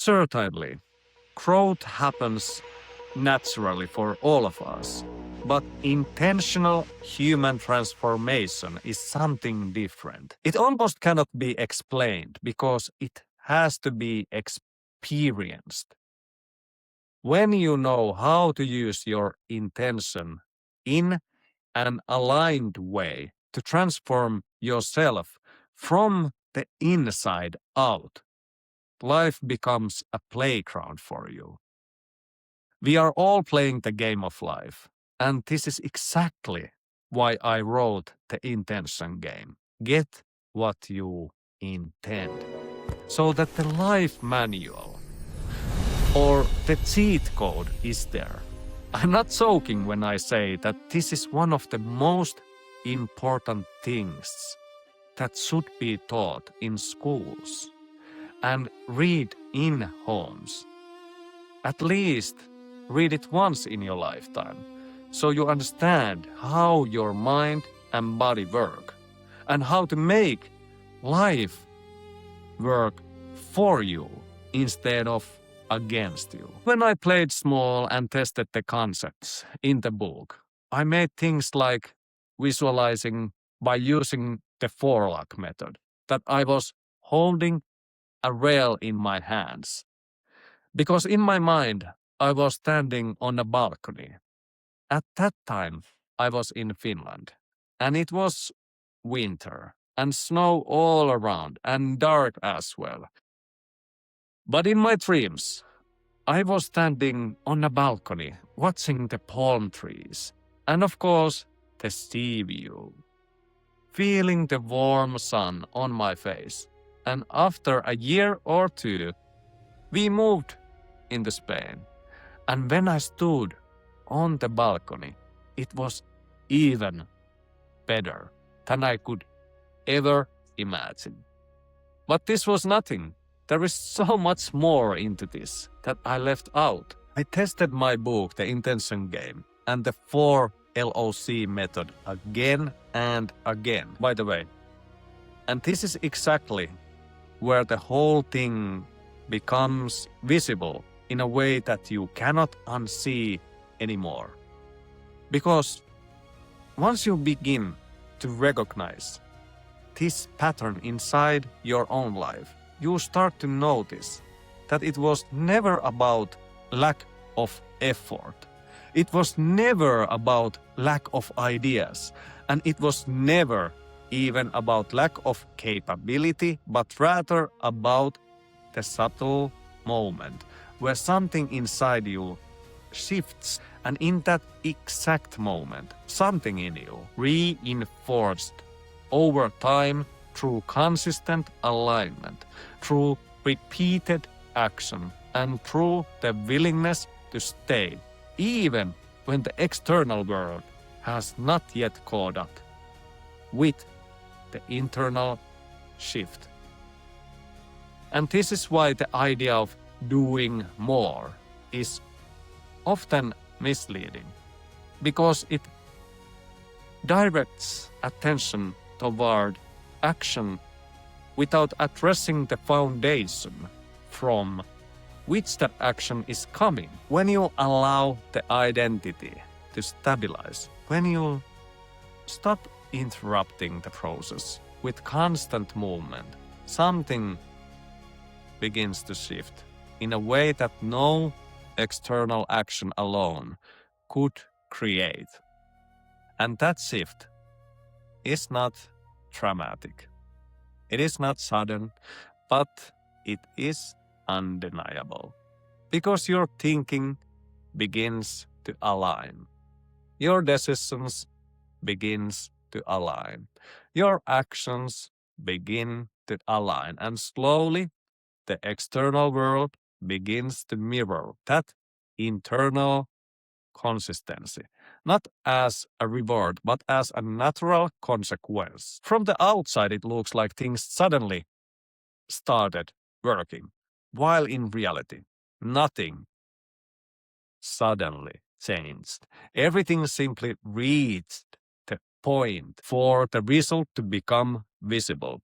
Certainly, growth happens naturally for all of us, but intentional human transformation is something different. It almost cannot be explained because it has to be experienced. When you know how to use your intention in an aligned way to transform yourself from the inside out, life becomes a playground for you. We are all playing the game of life, and this is exactly why I wrote the intention game. Get what you intend. So that the life manual or the cheat code is there. I'm not joking when I say that this is one of the most important things that should be taught in schools and read in homes. At least read it once in your lifetime so you understand how your mind and body work and how to make life work for you instead of against you. When I played small and tested the concepts in the book, I made things like visualizing by using the forelock method, that I was holding a rail in my hands. Because in my mind, I was standing on a balcony. At that time, I was in Finland, and it was winter and snow all around and dark as well. But in my dreams, I was standing on a balcony watching the palm trees and of course the sea view, feeling the warm sun on my face. And after a year or two, we moved into Spain. And when I stood on the balcony, it was even better than I could ever imagine. But this was nothing. There is so much more into this that I left out. I tested my book, The Intention Game, and the 4LOC method again and again, by the way. And this is exactly where the whole thing becomes visible in a way that you cannot unsee anymore. Because once you begin to recognize this pattern inside your own life, you start to notice that it was never about lack of effort. It was never about lack of ideas. And it was never even about lack of capability, but rather about the subtle moment where something inside you shifts, and in that exact moment, something in you reinforced over time through consistent alignment, through repeated action, and through the willingness to stay, even when the external world has not yet caught up with the internal shift. And this is why the idea of doing more is often misleading, because it directs attention toward action without addressing the foundation from which that action is coming. When you allow the identity to stabilize, when you stop interrupting the process with constant movement, something begins to shift in a way that no external action alone could create. And that shift is not dramatic. It is not sudden, but it is undeniable. Because your thinking begins to align. Your decisions begins to align. Your actions begin to align. And slowly, the external world begins to mirror that internal consistency, not as a reward, but as a natural consequence. From the outside, it looks like things suddenly started working, while in reality, nothing suddenly changed. Everything simply reached the point for the result to become visible.